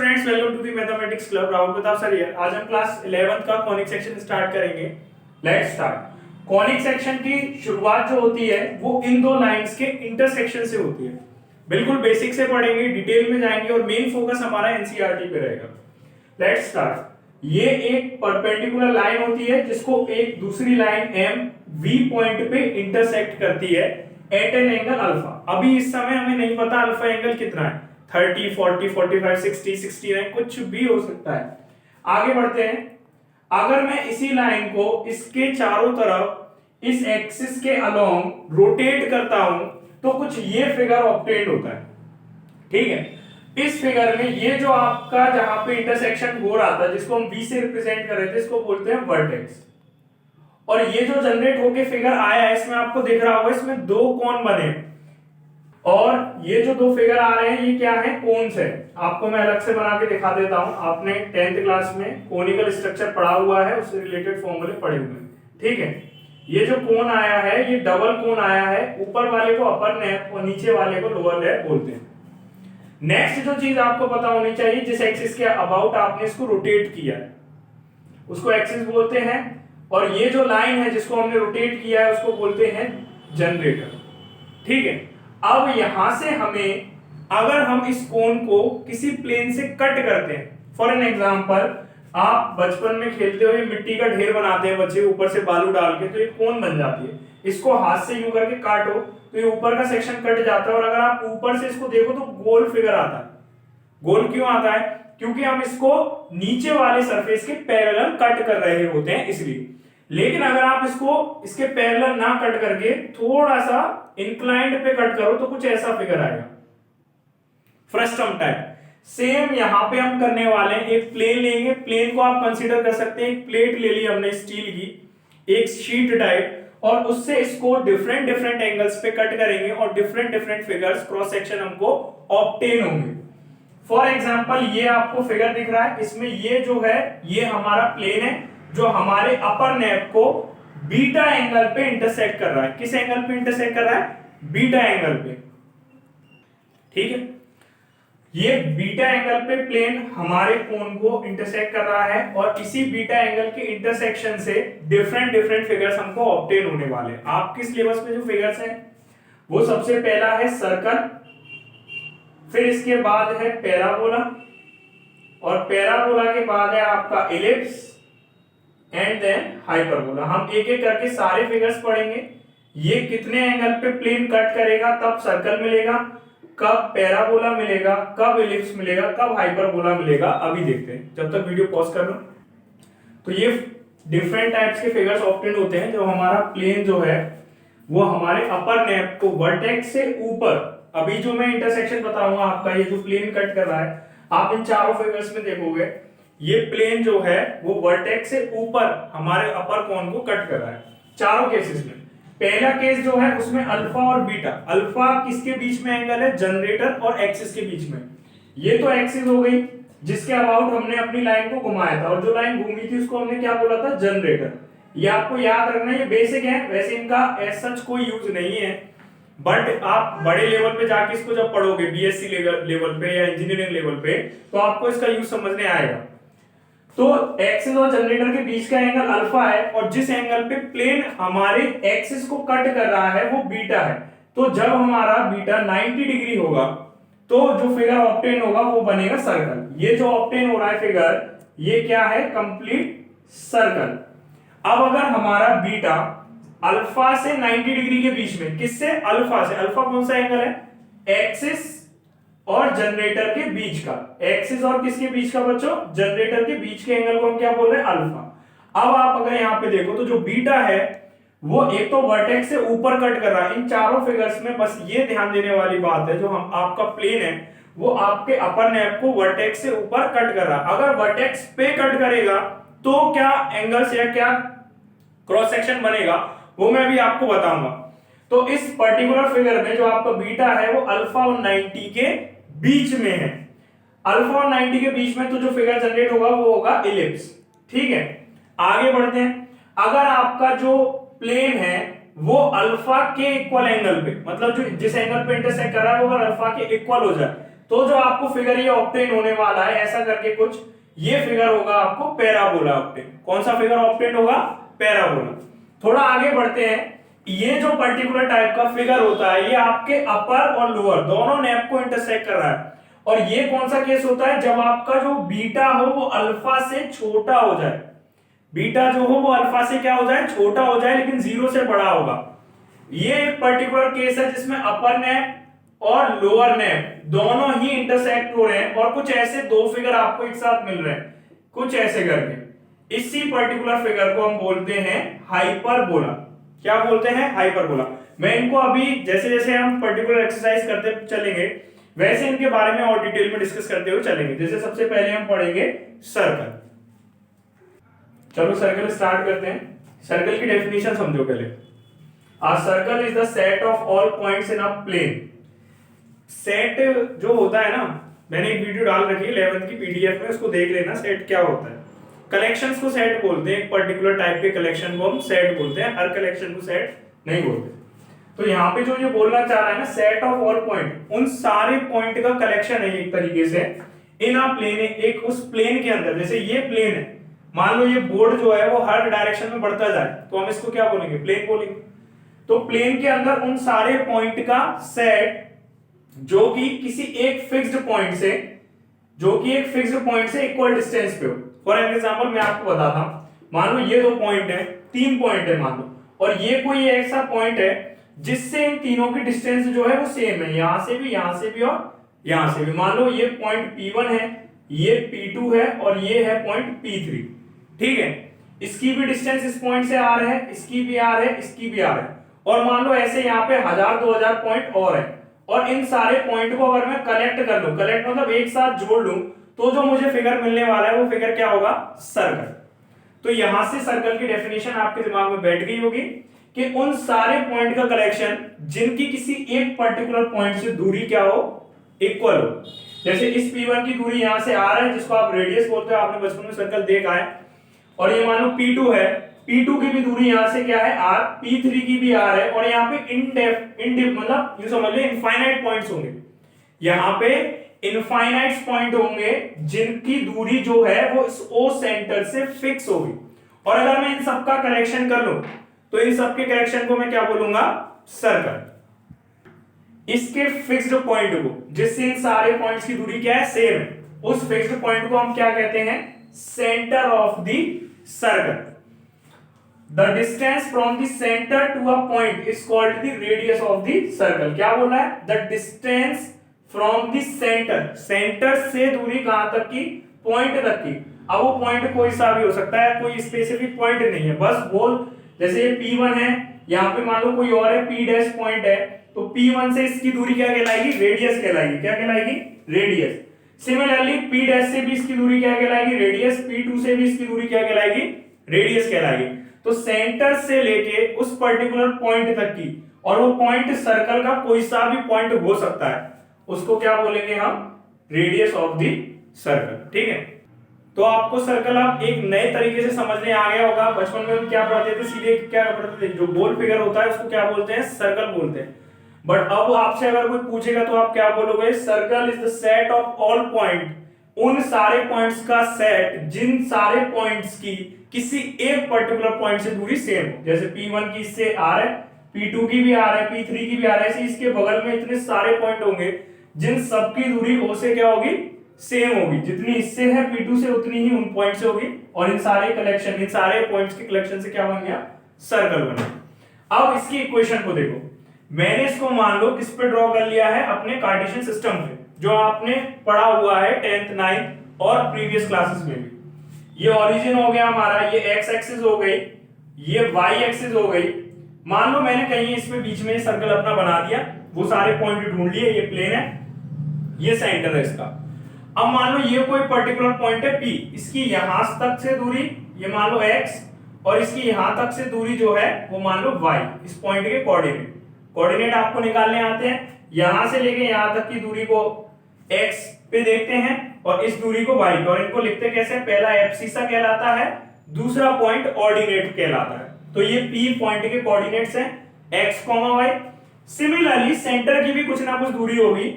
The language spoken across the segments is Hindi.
Students, welcome to the mathematics club. Rahul Pratap sir here. आज हम क्लास 11th का कॉनिक सेक्शन स्टार्ट करेंगे। Let's start. कॉनिक सेक्शन की शुरुआत जो होती है वो इन दो लाइंस के इंटरसेक्शन से होती है। बिल्कुल बेसिक से पढ़ेंगे, डिटेल में जाएंगे और मेन फोकस हमारा एनसीईआरटी पे रहेगा। Let's start. ये एक परपेंडिकुलर लाइन होती है जिसको एक दूसरी लाइन एम वी पॉइंट पे इंटरसेक्ट करती है एट एन एंगल अल्फा। अभी इस समय हमें नहीं पता अल्फा एंगल कितना है, 30, 40, 45, 60, 69, कुछ भी हो सकता है। आगे बढ़ते हैं। अगर मैं इसी लाइन को इसके चारों तरफ इस एक्सिस के अलोंग रोटेट करता हूं तो कुछ ये फिगर ऑब्टेन होता है। ठीक है, इस फिगर में ये जो आपका जहां पे इंटरसेक्शन हो रहा था जिसको हम V से रिप्रेजेंट कर रहे थे इसको बोलते हैं वर्टेक्स। और ये जो जनरेट होके फिगर आया है इसमें आपको दिख रहा होगा इसमें दो कोण बने और ये जो दो फिगर आ रहे हैं ये क्या है, कोन्स है। आपको मैं अलग से बना के दिखा देता हूं। आपने 10th क्लास में कोनिकल स्ट्रक्चर पढ़ा हुआ है, उससे रिलेटेड फॉर्मूले पढ़े हुए हैं। ठीक है, ये जो कोण आया है ये डबल कोण आया है। ऊपर वाले को अपर लैप और नीचे वाले को लोअर लैप बोलते हैं। नेक्स्ट जो चीज आपको पता होनी चाहिए, जिस एक्सिस के अबाउट आपने इसको रोटेट किया है उसको एक्सिस बोलते हैं, और ये जो लाइन है जिसको हमने रोटेट किया है उसको बोलते हैं जनरेटर। ठीक है, अब यहां से हमें अगर हम इस कोण को किसी प्लेन से कट करते हैं, फॉर एन एग्जांपल आप बचपन में खेलते हुए मिट्टी का ढेर बनाते हैं बच्चे ऊपर से बालू डाल के, तो ये कोण बन जाती है। इसको हाथ से यूं करके काटो तो ये ऊपर का सेक्शन कट जाता है, और अगर आप ऊपर से इसको देखो तो गोल फिगर आता है। गोल क्यों आता है? क्योंकि हम इसको नीचे वाले सरफेस के पैरेलल कट कर रहे होते हैं इसलिए। लेकिन अगर आप इसको इसके पैरेलल ना कट करके थोड़ा सा इंक्लाइंड पे कट करो तो कुछ ऐसा फिगर आएगा, फ्रस्टम टाइप। सेम यहां पे हम करने वाले हैं। एक प्लेन लेंगे, प्लेन को आप कंसीडर कर सकते हैं एक प्लेट ले ली हमने स्टील की, एक शीट टाइप, और उससे इसको डिफरेंट डिफरेंट एंगल्स पे कट करेंगे और different different figures cross section हमको ऑब्टेन होंगे। फॉर एग्जांपल ये आपको फिगर दिख रहा है, इसमें ये जो है ये हमारा प्लेन है जो हमारे अपर नेप को बीटा एंगल पे इंटरसेक्ट कर रहा है। किस एंगल पे इंटरसेक्ट कर रहा है? बीटा एंगल पे। ठीक है, ये बीटा एंगल पे प्लेन हमारे कोण को इंटरसेक्ट कर रहा है और इसी बीटा एंगल के इंटरसेक्शन से डिफरेंट डिफरेंट फिगर्स हमको ऑब्टेन होने वाले हैं। आपके सिलेबस में जो फिगर्स हैं वो सबसे पहला है सर्कल, फिर इसके बाद है पैराबोला, और पैराबोला के बाद है आपका इलिप्स एंड देन हाइपरबोला। हम एक एक करके सारे फिगर्स पढ़ेंगे। ये कितने एंगल पे प्लेन कट करेगा, तब सर्कल मिलेगा, कब पैराबोला मिलेगा, कब इलिप्स मिलेगा, कब हाइपरबोला मिलेगा, अभी देखते हैं। जब तक वीडियो पॉज कर लो। तो ये डिफरेंट टाइप्स के फिगर्स ऑब्टेन होते हैं जब हमारा प्लेन जो है वो हमारे अपर नेप को वर्टेक्स से ऊपर, अभी जो मैं इंटरसेक्शन बताऊंगा आपका, ये जो प्लेन कट कर रहा है, आप इन चारों फिगर्स में देखोगे ये प्लेन जो है वो वर्टेक्स से ऊपर हमारे अपर कोण को कट कर रहा है। चारों केसेस में पहला केस जो है उसमें अल्फा और बीटा, अल्फा किसके बीच में एंगल है? जनरेटर और एक्सिस के बीच में। ये तो एक्सिस हो गई जिसके अबाउट हमने अपनी लाइन को घुमाया था, और जो लाइन घूमी थी उसको हमने क्या बोला था? जनरेटर। ये आपको याद रखना, ये बेसिक है, वैसे इनका एज सच कोई यूज नहीं है, बट आप बड़े लेवल पे जाके इसको जब पढ़ोगे बीएससी लेवल पे या इंजीनियरिंग लेवल पे, तो आपको इसका यूज समझने आएगा। तो एक्सिस और जनरेटर के बीच का एंगल अल्फा है, और जिस एंगल पे प्लेन हमारे एक्सिस को कट कर रहा है वो बीटा है। तो जब हमारा बीटा 90 डिग्री होगा तो जो फिगर ऑब्टेन होगा वो बनेगा सर्कल। ये जो ऑब्टेन हो रहा है फिगर, ये क्या है? Complete circle. अब अगर हमारा बीटा अल्फा से 90 डिग्री के बीच में, किससे? अल्फा से। अल्फा कौन सा एंगल है? एक्सिस और जनरेटर के बीच का। एक्सिस और किसके बीच का बच्चों? जनरेटर के बीच के एंगल को हम क्या बोल रहे हैं? अल्फा। अब आप अगर यहां पे देखो तो जो बीटा है वो एक तो वर्टेक्स से ऊपर कट कर रहा है। इन चारों फिगर्स में बस ये ध्यान देने वाली बात है, जो हम आपका प्लेन है वो आपके अपर नेप को वर्टेक्स से ऊपर कट कर रहा है। अगर वर्टेक्स पे कट करेगा तो क्या एंगल्स या क्या क्रॉस सेक्शन बनेगा वो मैं अभी आपको बताऊंगा। तो इस पर्टिकुलर फिगर में जो आपका बीटा है वो अल्फा और 90 के बीच में है। अल्फा और 90 के बीच में तो जो फिगर जनरेट होगा वो होगा इलिप्स। ठीक है, आगे बढ़ते हैं। अगर आपका जो प्लेन है वो अल्फा के इक्वल एंगल पे, मतलब जो जिस एंगल पे इंटरसेक्ट कर रहा है वो अगर अल्फा के इक्वल हो जाए तो जो आपको फिगर ये ऑब्टेन होने वाला है ऐसा करके कुछ, ये फिगर होगा आपको पैराबोला ऑब्टेन। कौन सा फिगर ऑब्टेन होगा? पैराबोला। थोड़ा आगे बढ़ते हैं, ये जो पर्टिकुलर टाइप का फिगर होता है ये आपके अपर और लोअर दोनों नेप को इंटरसेक्ट कर रहा है। और ये कौन सा केस होता है? जब आपका जो बीटा हो वो अल्फा से छोटा हो जाए। बीटा जो हो वो अल्फा से क्या हो जाए? छोटा हो जाए, लेकिन जीरो से बड़ा होगा। ये एक पर्टिकुलर केस है जिसमें अपर नेप और लोअर नेप दोनों ही इंटरसेक्ट हो रहे हैं और कुछ ऐसे दो फिगर आपको एक साथ मिल रहे हैं, कुछ ऐसे करके। इसी पर्टिकुलर फिगर को हम बोलते हैं हाइपरबोला। क्या बोलते हैं? हाइपरबोला। मैं इनको अभी जैसे जैसे हम पर्टिकुलर एक्सरसाइज करते चलेंगे वैसे इनके बारे में और डिटेल में डिस्कस करते हुए चलेंगे। जैसे सबसे पहले हम पढ़ेंगे सर्कल। चलो सर्कल स्टार्ट करते हैं। सर्कल की डेफिनेशन समझो पहले। A circle is the set of all points in a plane। Set जो होता है ना, मैंने एक वीडियो डाल रखी है 11th की पीडीएफ में, उसको देख लेना। सेट क्या होता है? कलेक्शंस को सेट बोलते हैं, एक पर्टिकुलर टाइप के कलेक्शन को हम सेट बोलते हैं, हर कलेक्शन को सेट नहीं बोलते। तो यहाँ पे जो ये बोलना चाह रहा है ना, सेट ऑफ ऑल पॉइंट, उन सारे पॉइंट का कलेक्शन है एक तरीके से इन अ प्लेन, एक उस प्लेन के अंदर। जैसे ये प्लेन है, मान लो ये बोर्ड जो है वो हर डायरेक्शन में बढ़ता जाए तो हम इसको क्या बोलेंगे? प्लेन बोलेंगे। तो प्लेन के अंदर उन सारे पॉइंट का सेट जो कि किसी एक फिक्स्ड पॉइंट से, जो कि एक फिक्स्ड पॉइंट से इक्वल डिस्टेंस पे हो। फॉर एग्जांपल मैं आपको बताता हूं, मान लो ये दो पॉइंट है, तीन पॉइंट है मान लो, और ये कोई ऐसा पॉइंट है जिससे इन तीनों की डिस्टेंस जो है वो सेम है, यहां से भी, यहां से भी और यहां से भी। मान लो ये पॉइंट P1 है, ये P2 है और ये है पॉइंट P3। ठीक है, इसकी भी डिस्टेंस इस पॉइंट से आर है, इसकी भी आर है, इसकी भी आर है, और मान लो ऐसे यहाँ पे 1000-2000 पॉइंट और है। और इन सारे पॉइंट को अगर मैं कलेक्ट कर लूं, कलेक्ट मतलब एक साथ जोड़ लूं, तो जो मुझे फिगर मिलने वाला है वो फिगर क्या होगा? सर्कल। तो यहां से सर्कल की डेफिनेशन आपके दिमाग में बैठ गई होगी कि उन सारे पॉइंट का कलेक्शन जिनकी किसी एक पर्टिकुलर पॉइंट से दूरी क्या हो? इक्वल हो। जैसे इस P1 की दूरी यहां से R है, जिसको आप रेडियस बोलते हो, आपने बचपन में सर्कल देखा है। और ये मान लो P2 है, P2 की भी दूरी यहां से क्या है? R। P3 की भी R है, और यहाँ पे इनडेफ मतलब ये समझ ले इनफाइनाइट पॉइंट्स होंगे। यहाँ पे इनफाइनाइट पॉइंट होंगे जिनकी दूरी जो है वो इस O सेंटर से फिक्स होगी। और अगर मैं इन सबका कलेक्शन कर लूं तो इन सबके कलेक्शन को मैं क्या बोलूंगा? सर्कल। इसके फिक्स्ड पॉइंट को, जिससे इन सारे पॉइंट्स की दूरी क्या है? सेम है, उस फिक्स्ड पॉइंट को हम क्या कहते हैं? Centre of the circle. The distance from the center to a point is called the radius of the circle। क्या बोला है? The distance from the center, center से दूरी कहां तक की? पॉइंट तक की। अब वो पॉइंट कोई सा भी हो सकता है, कोई स्पेसिफिक पॉइंट नहीं है, बस बोल। जैसे ये P1 है, यहाँ पे मान लो कोई और है P डैश पॉइंट है, तो P1 से इसकी दूरी क्या कहलाएगी? रेडियस कहलाएगी। क्या कहलाएगी? रेडियस। सिमिलरली P डैश से भी इसकी दूरी क्या कहलाएगी? रेडियस। P2 से भी इसकी दूरी क्या कहलाएगी? रेडियस कहलाएगी। तो सेंटर से लेके उस पर्टिकुलर पॉइंट तक की, और वो पॉइंट सर्कल का कोई सा भी पॉइंट हो सकता है, उसको क्या बोलेंगे हम? Radius of the circle. ठीक है, तो आपको सर्कल आप एक नए तरीके से समझने आ गया होगा। बचपन में हम क्या पढ़ते थे? सीधे क्या पढ़ते थे? जो गोल फिगर होता है उसको क्या बोलते हैं? सर्कल बोलते हैं। बट अब आपसे अगर कोई पूछेगा तो आप क्या बोलोगे? Circle is the set of all point, उन सारे पॉइंट्स का सेट जिन सारे पॉइंट्स की किसी एक पर्टिकुलर पॉइंट से दूरी सेम हो। जैसे P1 की इससे R है, P2 की भी R है, P3 की भी R है, ऐसे इसके बगल में इतने सारे पॉइंट होंगे जिन सबकी दूरी O से क्या होगी? सेम होगी। जितनी इससे है P2 से उतनी ही उन पॉइंट से होगी, और इन सारे कलेक्शन, इन सारे पॉइंट्स के कलेक्शन से क्या बन गया? सर्कल बन गया। अब इसकी इक्वेशन को देखो, मैंने इसको मान लो किस पे ड्रॉ कर लिया है? अपने कार्टेशियन सिस्टम पे, जो आपने पढ़ा हुआ है 10th 9th और प्रीवियस क्लासेस में भी। ये ओरिजिन हो गया हमारा, ये एक्स एक्सिस हो गई, ये वाई एक्सिस हो गई। मान लो मैंने कहीं इसमें बीच में सर्कल अपना बना दिया, वो सारे पॉइंट ढूंढ लिए, ये प्लेन है, ये सेंटर है इसका। अब मान लो ये कोई पर्टिकुलर पॉइंट है P, इसकी यहां तक से दूरी ये मान लो x, और इसकी यहां तक से दूरी जो है वो मान लो y। इस पॉइंट के कोऑर्डिनेट आपको निकालने आते हैं। यहां से लेके यहां तक की दूरी को x पे देखते हैं और इस दूरी को y पे, और इनको लिखते कैसे? पहला एब्सिसा कहलाता है, दूसरा पॉइंट ऑर्डिनेट कहलाता है। तो ये P पॉइंट के कोऑर्डिनेट्स हैं, x, y। सिमिलरली सेंटर की भी कुछ ना कुछ दूरी होगी,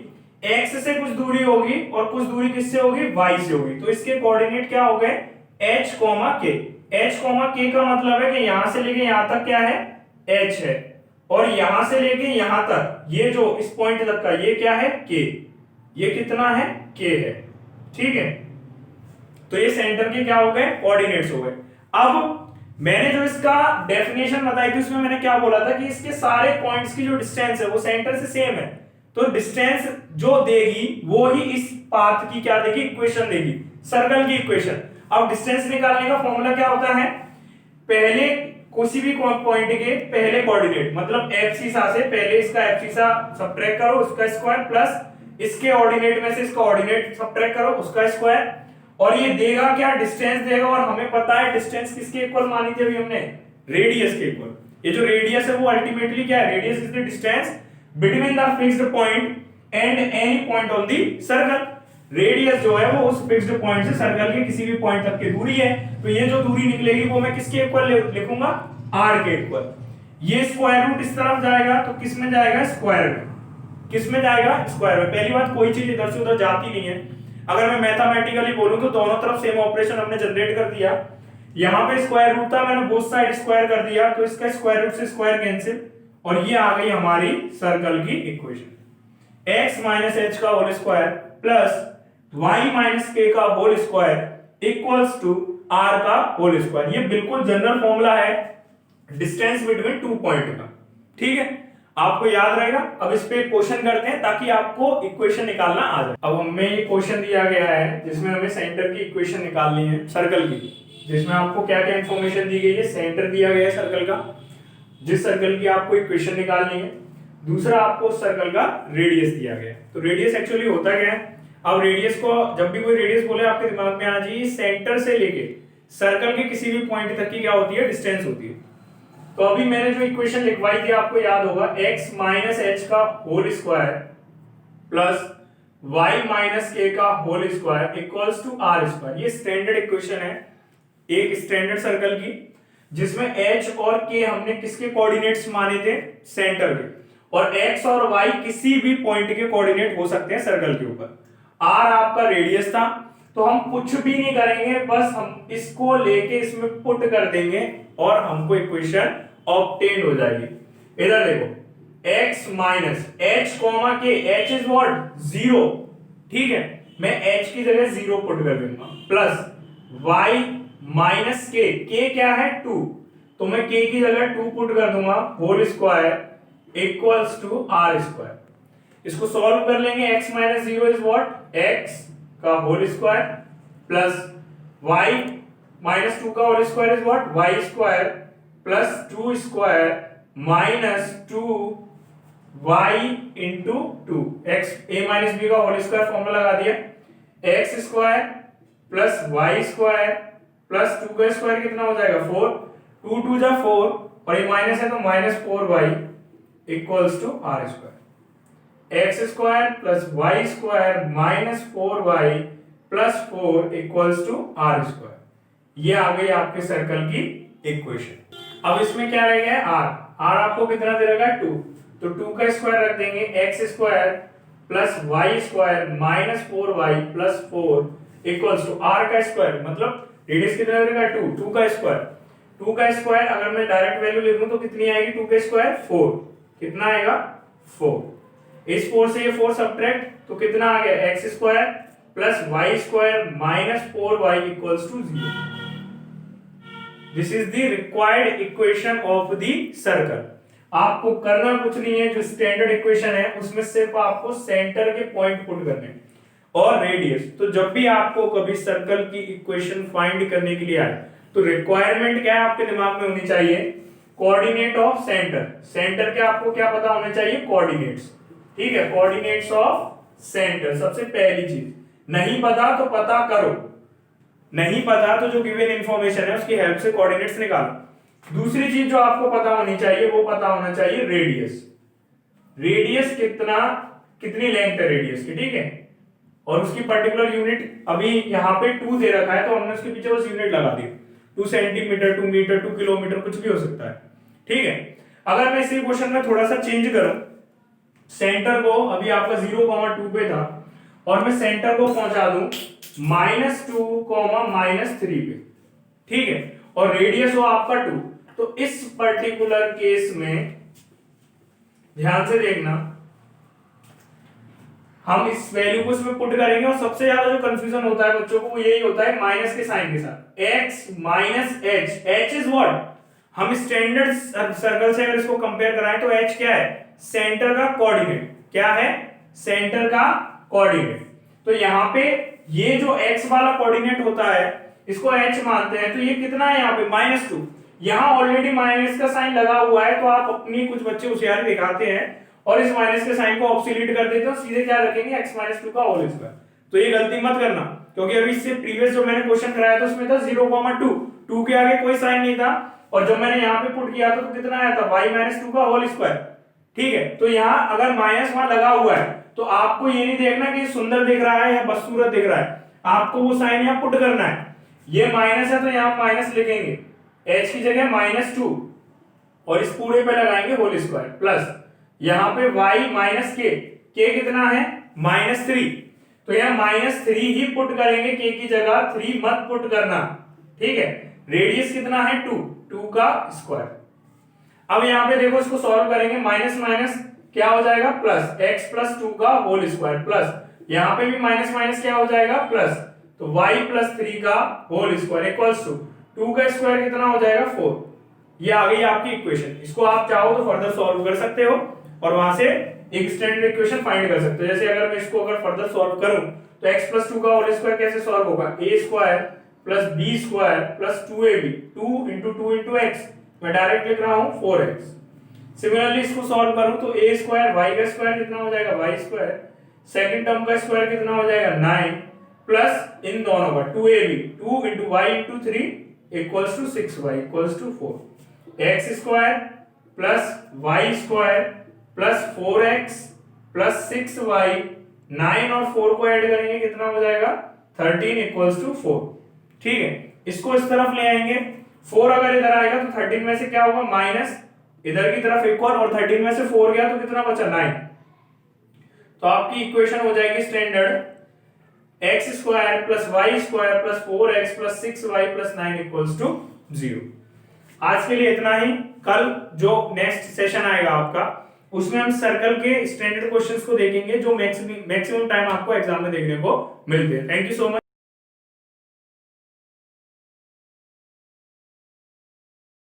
x से कुछ दूरी होगी और कुछ दूरी किससे होगी, y से होगी, तो इसके कोऑर्डिनेट क्या हो गए h, k। h, k का मतलब है कि यहां से लेके यहां तक क्या है, h है, और यहां से लेके यहां तक ये जो इस पॉइंट तक का ये क्या है, k। ये कितना है, k है, ठीक है। तो ये सेंटर के क्या हो गए, कोऑर्डिनेट्स हो गए। अब मैंने जो इसका डेफिनेशन बताई थी उसमें मैंने क्या बोला था कि इसके सारे पॉइंट्स की जो डिस्टेंस है वो सेंटर से सेम है, तो डिस्टेंस जो देगी वो ही इस पाथ की क्या देगी, इक्वेशन देगी, सर्कल की इक्वेशन। अब डिस्टेंस निकालने का फॉर्मूला क्या होता है, पहले किसी भी पॉइंट के पहले कोऑर्डिनेट मतलब एब्सिसा से पहले इसका एब्सिसा सब्ट्रैक्ट करो उसका स्क्वायर, प्लस इसके ऑर्डिनेट में से इसका ऑर्डिनेट सब्ट्रैक्ट करो उसका स्क्वायर, और ये देगा क्या, डिस्टेंस देगा। और हमें पता है डिस्टेंस किसके इक्वल मानी थी अभी हमने, रेडियस के इक्वल। ये जो रेडियस है वो अल्टीमेटली क्या है, radius is the distance between the fixed point and any point on the circle. Radius जो है वो उस फिक्स्ड पॉइंट से सर्कल के किसी भी पॉइंट तक की दूरी है, तो ये जो दूरी निकलेगी वो मैं किसके इक्वल लिखूंगा, r के इक्वल। ये स्क्वायर रूट इस तरफ जाएगा तो किस में जाएगा, स्क्वायर में। किस में जाएगा, स्क्वायर में। पहली बात, कोई चीज इधर से उधर जाती नहीं है। अगर मैं मैथमेटिकली बोलूं तो दोनों तरफ सेम ऑपरेशन हमने जनरेट कर दिया। यहां पे स्क्वायर रूट था, मैंने बोथ साइड स्क्वायर कर दिया, तो इसका स्क्वायर रूट से स्क्वायर कैंसिल, और ये आ गई हमारी सर्कल की इक्वेशन। x माइनस एच का whole square plus y minus k का whole square equals to r का होल स्क्वायर। ये बिल्कुल जनरल फॉर्मूला है डिस्टेंस बिटवीन टू पॉइंट का, ठीक है, आपको याद रहेगा। अब इस पे क्वेश्चन करते हैं ताकि आपको इक्वेशन निकालना आ जाए। अब हमें ये क्वेश्चन दिया गया है जिसमें हमें सेंटर की इक्वेशन निकालनी है सर्कल की, जिसमें आपको क्या क्या इंफॉर्मेशन दी गई है, सेंटर दिया गया है सर्कल का, जिस सर्कल की आपको इक्वेशन निकालनी है। दूसरा, आपको सर्कल का रेडियस दिया गया है। तो रेडियस एक्चुअली होता क्या है, अब रेडियस को जब भी कोई रेडियस बोले आपके दिमाग में आना चाहिए सेंटर से लेके सर्कल के किसी भी पॉइंट तक की क्या होती है, डिस्टेंस होती है। तो अभी मैंने जो इक्वेशन लिखवाई थी आपको याद होगा, x माइनस एच का whole square plus y minus k का whole square equals to r square. ये स्टैंडर्ड इक्वेशन है एक स्टैंडर्ड सर्कल की, जिसमें h और k हमने किसके कोऑर्डिनेट्स माने थे, सेंटर के, और x और y किसी भी पॉइंट के कोऑर्डिनेट हो सकते हैं सर्कल के ऊपर। r आपका रेडियस था, तो हम कुछ भी नहीं करेंगे, बस हम इसको लेके इसमें पुट कर देंगे और हमको इक्वेशन ऑब्टेन हो जाएगी। इधर देखो, x minus h comma k, h is what, 0, ठीक है, मैं h की जगह 0 पुट कर दूंगा, plus y minus k, k क्या है 2, तो मैं k की जगह 2 पुट कर दूंगा, whole square equals to r square. इसको सॉल्व कर लेंगे, x minus 0 is what, x का whole square plus y minus 2 का whole square is what, y square plus 2 square minus 2y into 2, x a minus b का होल स्क्वायर फॉर्मूला लगा दिया, x square plus y square plus 2 का स्क्वायर कितना हो जाएगा 4, 2 2 जा 4 और ये माइनस है तो minus 4y equals to r square. x square plus y square minus 4y plus 4 equals to r square. ये आ गई आपके सर्कल की इक्वेशन। अब इसमें क्या रह गया है, r आपको कितना दे रखा है 2, तो 2 का स्क्वायर रख देंगे, x square plus y square minus 4y plus 4 equals to r का स्क्वायर, मतलब रेडियस कितना दे रखा है 2 का स्क्वायर, 2 का स्क्वायर अगर मैं डायरेक्ट वैल्यू लिखूं तो कितनी आएगी, 2 का स्क्वायर 4, कितना आएगा 4, इस 4 से ये 4 सब्ट्रैक्ट तो कितना आ गया, x square plus y square minus 4y equals to 0। This is the required equation of the circle. आपको करना कुछ नहीं है, जो स्टैंडर्ड इक्वेशन है उसमें सिर्फ आपको सेंटर के पॉइंट पुट करने हैं और रेडियस। तो जब भी आपको कभी सर्कल की इक्वेशन फाइंड करने के लिए आए तो रिक्वायरमेंट क्या है आपके दिमाग में होनी चाहिए, कोऑर्डिनेट ऑफ सेंटर। सेंटर के आपको क्या पता होने चाहिए, कोऑर्डिनेट्स, ठीक है, कोऑर्डिनेट्स ऑफ सेंटर सबसे पहली चीज। नहीं पता तो पता करो, नहीं पता तो जो गिवन इंफॉर्मेशन है उसकी हेल्प से कोऑर्डिनेट्स निकालो। दूसरी चीज जो आपको पता होनी चाहिए वो पता होना चाहिए रेडियस। रेडियस कितनी लेंथ है रेडियस की, ठीक है, और उसकी पर्टिकुलर यूनिट अभी यहाँ पे 2 दे रखा है तो हमने उसके पीछे बस यूनिट लगा दी, 2 सेंटीमीटर 2 मीटर 2 किलोमीटर कुछ भी हो सकता है, ठीक है। अगर मैं इसी क्वेश्चन में थोड़ा सा चेंज करूं, सेंटर को अभी आपका 0,2 पे था और मैं सेंटर को पहुंचा दूं -2, -3 पे, ठीक है, और रेडियस हो आपका 2। तो इस पर्टिकुलर केस में ध्यान से देखना, हम इस वैल्यू को इसमें पुट करेंगे और सबसे ज्यादा जो कंफ्यूजन होता है बच्चों को वो यही होता है माइनस के साइन के साथ, x minus h, h is what, हम स्टैंडर्ड सर्कल से अगर इसको कंपेयर कराएं तो h क्या है, सेंटर का कोऑर्डिनेट, क्या है, सेंटर का कोऑर्डिनेट। तो यहाँ पे ये जो x वाला कोऑर्डिनेट होता है इसको h मानते हैं, तो ये कितना है यहाँ पे -2, यहाँ ऑलरेडी माइनस का साइन लगा हुआ है, तो आप अपनी कुछ बच्चे होशियारी दिखाते हैं और इस माइनस के साइन को ऑब्सोल्यूट कर देते हो, सीधे क्या रखेंगे x-2 का होल स्क्वायर। तो ये गलती मत करना, क्योंकि अभी इससे प्रीवियस जो मैंने क्वेश्चन कराया था उसमें था 0,2, 2 के आगे कोई साइन नहीं था, और जब मैंने यहाँ पे पुट किया था तो कितना आया था y-2 का होल स्क्वायर, ठीक है। तो यहाँ अगर माइनस वहां लगा हुआ है तो आपको ये नहीं देखना कि सुंदर दिख रहा है या बदसूरत दिख रहा है, आपको वो साइन यहाँ पुट करना है। ये माइनस है तो यहाँ माइनस लिखेंगे, h की जगह -2 और इस पूरे पे लगाएंगे होल स्क्वायर, प्लस यहाँ पे y माइनस k कितना है -3, तो यहाँ -3 ही पुट करेंगे, k की जगह 3 मत पुट करना, ठीक है। रेडियस कितना है 2 का स्क्वायर। अब यहाँ पे देखो इसको सॉल्व करेंगे, माइनस माइनस क्या हो जाएगा प्लस, x प्लस 2 का होल स्क्वायर, प्लस यहाँ पे भी माइनस माइनस क्या हो जाएगा प्लस, तो y प्लस 3 का होल स्क्वायर इक्वल्स टू 2 का स्क्वायर कितना हो जाएगा 4। ये आ गई आपकी इक्वेशन। इसको आप चाहो तो फर्दर सॉल्व कर सकते हो और वहां से एक स्टैंडर्ड इक्वेशन फाइंड कर सकते हो। जैसे अगर मैं इसको अगर फर्दर सॉल्व करूं तो x प्लस 2 का होल स्क्वायर कैसे सॉल्व होगा, a square plus b square plus 2ab, 2 into 2 into x, मैं डायरेक्ट लिख रहा हूं 4x। सिमिलरली इसको सॉल्व करूं तो a स्क्वायर y का स्क्वायर कितना हो जाएगा y स्क्वायर, सेकंड टर्म का स्क्वायर कितना हो जाएगा 9, प्लस इन दोनों का 2ab, 2 into y into 3 equals to 6y equals to 4, x square plus y square plus 4x plus 6y, 9 और 4 को ऐड करेंगे कितना हो जाएगा 13 इक्वल्स टू 4, ठीक है। इसको इस तरफ ले आएंगे, 4 अगर इधर आएगा तो 13 में से क्या होगा माइनस, इधर की तरफ इक्वल, और 13 में से 4 गया तो कितना बचा 9। तो आपकी इक्वेशन हो जाएगी standard x square plus y square plus 4x plus 6y plus 9 equals to 0। आज के लिए इतना ही। कल जो नेक्स्ट सेशन आएगा आपका उसमें हम सर्कल के स्टैंडर्ड क्वेश्चंस को देखेंगे जो मैक्सिमम टाइम आपको एग्जाम में देखने को मिलते हैं। Thank you so much.